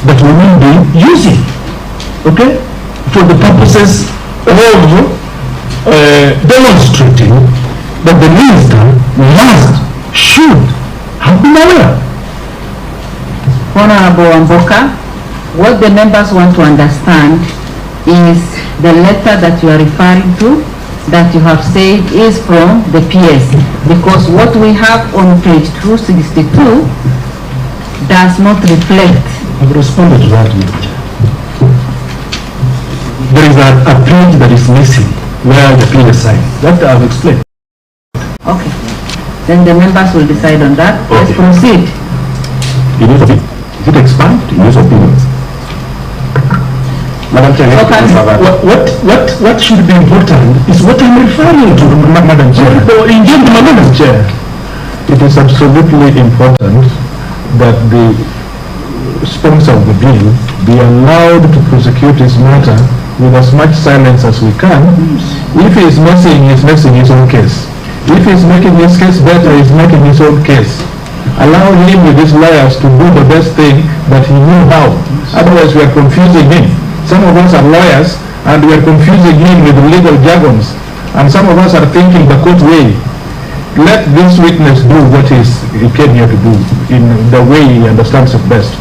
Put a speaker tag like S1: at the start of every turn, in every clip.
S1: that we will be using, okay, for the purposes of demonstrating that the minister should have been aware.
S2: Honorable Amboka, what the members want to understand is the letter that you are referring to, that you have said is from the PS, because what we have on page 262 does not reflect.
S1: I've responded to that, Madam Chair. There is a page that is missing where the PS signed. That I've explained.
S2: Okay. Then the members will decide on that. Okay. Let's proceed.
S1: Is it expand? In your opinions?
S3: Madam Chair,
S1: what should be important is what I'm referring to, Madam Chair. Madam Chair.
S3: It is absolutely important that the sponsor of the bill be allowed to prosecute his matter with as much silence as we can. If he is messing his own case. If he is making his case better, he is making his own case. Allow him with his lawyers to do the best thing that he knew how. Otherwise we are confusing him. Some of us are lawyers and we are confusing him with legal jargons. And some of us are thinking the court way. Let this witness do what he came here to do in the way he understands it best.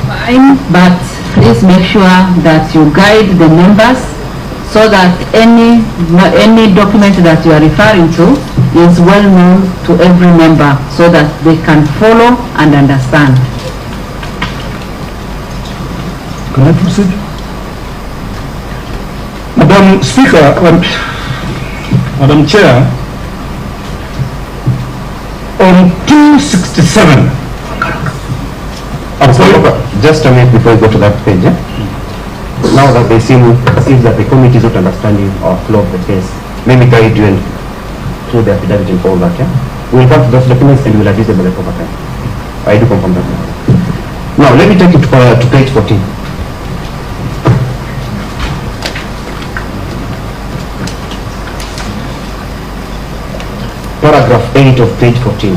S2: Fine, but please make sure that you guide the members so that any document that you are referring to is well known to every member so that they can follow and understand.
S1: Can I proceed? Madam Speaker, Madam Chair, on 267.
S3: I'm sorry, just a minute before we go to that page. Now that they seem as if that the committee is not understanding or flow of the case, maybe guide you and through the affidavit and all that. We will come to those documents and we will address them at the proper time. I do confirm that now. Now let me take it to page 14. Paragraph 8 of page 14.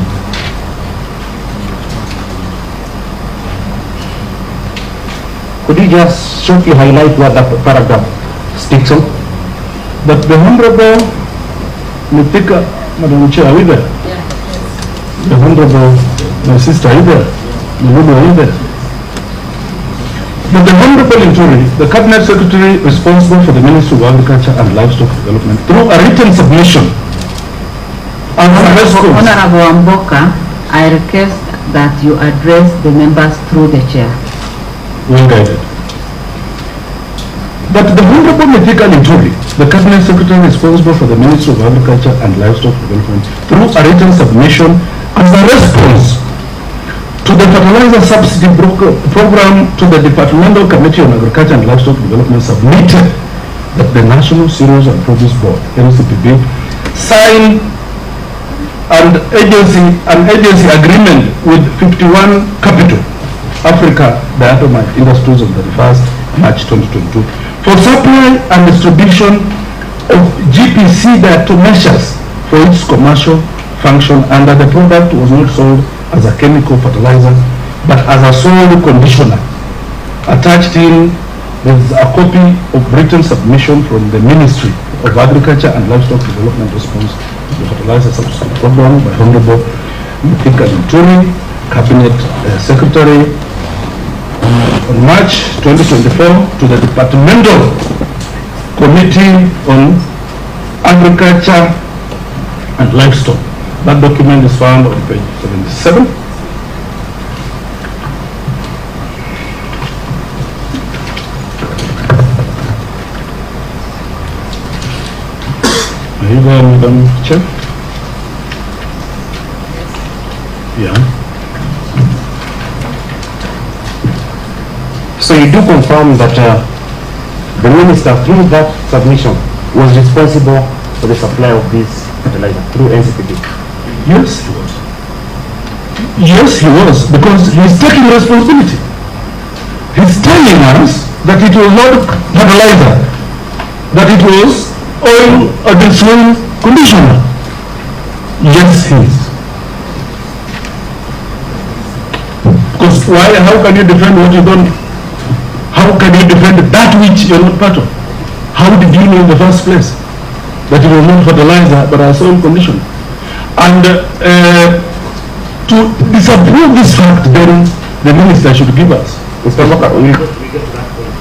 S3: Could you just shortly highlight what that paragraph speaks on?
S1: That the Honorable Mithika, Madam Chair, are we there?
S2: Yeah.
S1: The Honorable, my sister, are you there? The Honorable, are you there? That the Honorable Linturi, the Cabinet Secretary responsible for the Ministry of Agriculture and Livestock Development, through a written submission,
S2: Honorable Amboka, I request that you address the members through the chair.
S1: Well guided. That the Honorable Mithika Linturi, the Cabinet Secretary responsible for the Ministry of Agriculture and Livestock Development, through a written submission as a response to the fertilizer subsidy program to the Departmental Committee on Agriculture and Livestock Development, submitted that the National Cereals and Produce Board, NCPB, signed an agency agreement with 51 Capital Africa Diatomite Industries on the 1st March 2022 for supply and distribution of GPC diatomaceous for its commercial function, and that the product was not sold as a chemical fertilizer but as a soil conditioner. Attached in is a copy of written submission from the Ministry of Agriculture and Livestock Development response to the fertilizer subsidy program by Honorable Mithika Linturi, Cabinet Secretary, on March 2024 to the Departmental Committee on Agriculture and Livestock. That document is found on page 77. Are you there, Madam Chair? Yeah.
S3: So you do confirm that the minister, through that submission, was responsible for the supply of this fertilizer through NCPB?
S1: Yes, he was. Yes, he was, because he's taking responsibility. He's telling us that it was not fertilizer, that it was oil against oil conditioner. Yes, he is. Because why? How can you defend what you don't? How can you defend that which you're not part of? How did you know in the first place that it was not fertilizer but a soil condition? And to disapprove this fact, then the minister should give us.
S4: Mr. Moka, we get to that point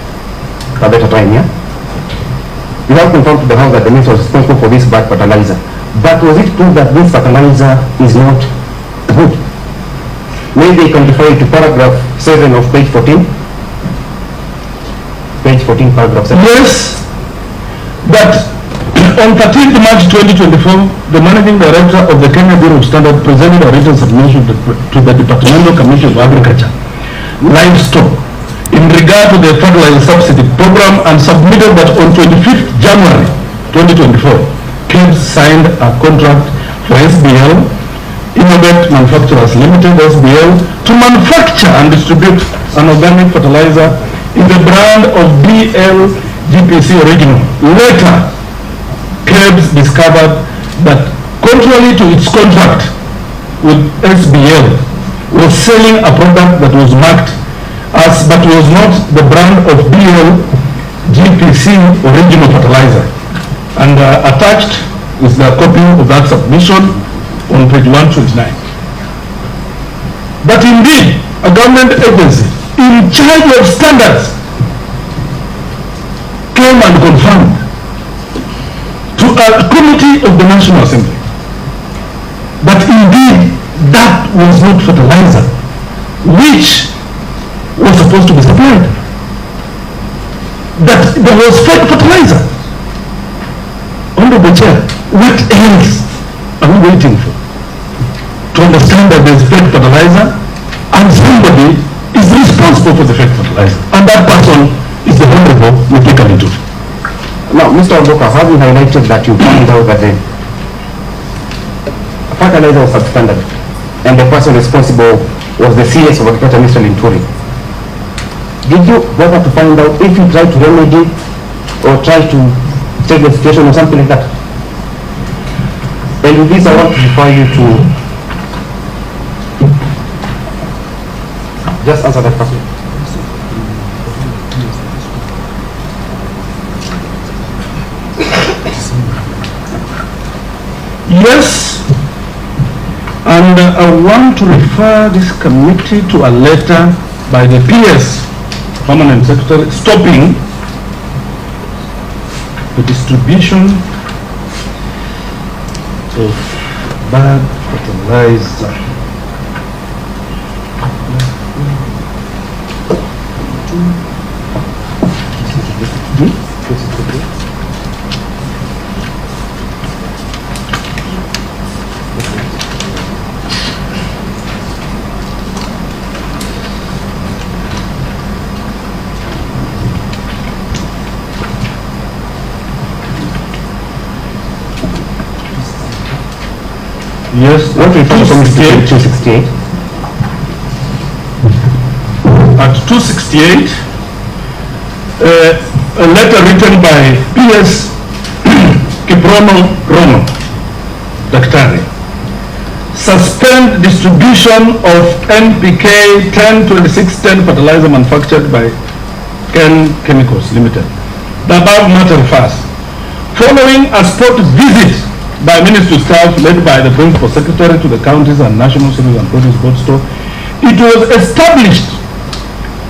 S4: a better time, yeah? You have confirmed to the House that the minister was responsible for this bad fertilizer. But was it proved that this fertilizer is not good? Maybe they can refer to paragraph 7 of page 14. Page 14, paragraph 7.
S1: Yes, but on 13th March 2024, the Managing Director of the Kenya Bureau of Standards presented a written submission to the Departmental Commission of Agriculture, Livestock, in regard to the fertilizer subsidy program, and submitted that on 25th January 2024, KEBS signed a contract for SBL, Innovate Manufacturers Limited, SBL, to manufacture and distribute an organic fertilizer in the brand of BL GPC Original. Later, KEBS discovered that contrary to its contract with SBL, was selling a product that was marked as but was not the brand of BL GPC Original Fertilizer. And attached is the copy of that submission on page 129. But indeed, a government agency in charge of standards came and confirmed to a committee of the National Assembly that indeed that was not fertilizer which was supposed to be supplied. That there was fake fertilizer. Honorable Chair, what else are we waiting for? To understand that there is fake fertilizer and somebody is responsible for the fake fertilizer. And that person is the Honorable Mithika.
S4: Now, Mr. Oboka, have you highlighted that you found out that the fertilizer was substandard and the person responsible was the CS of Agriculture, Mr. Linturi? Did you bother to find out if you tried to remedy or try to check the situation or something like that? And with this, I want to refer you to just answer that question.
S1: Yes, and I want to refer this committee to a letter by the PS, Permanent Secretary, stopping the distribution of bad fertilizer. Yes,
S4: What we found from 268.
S1: At 268, a letter written by PS Kiprono Rono, Daktari, suspend distribution of NPK 102610 fertilizer manufactured by Ken Chemicals Limited. The above matter refers, following a spot visit by Ministry staff led by the Principal Secretary to the counties and National Cereal and Produce Board store, it was established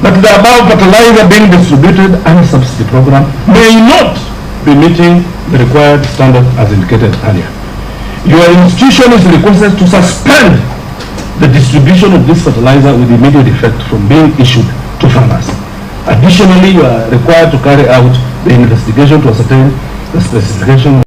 S1: that the above fertilizer being distributed under subsidy program may not be meeting the required standard as indicated earlier. Your institution is requested to suspend the distribution of this fertilizer with immediate effect from being issued to farmers. Additionally, you are required to carry out the investigation to ascertain the specification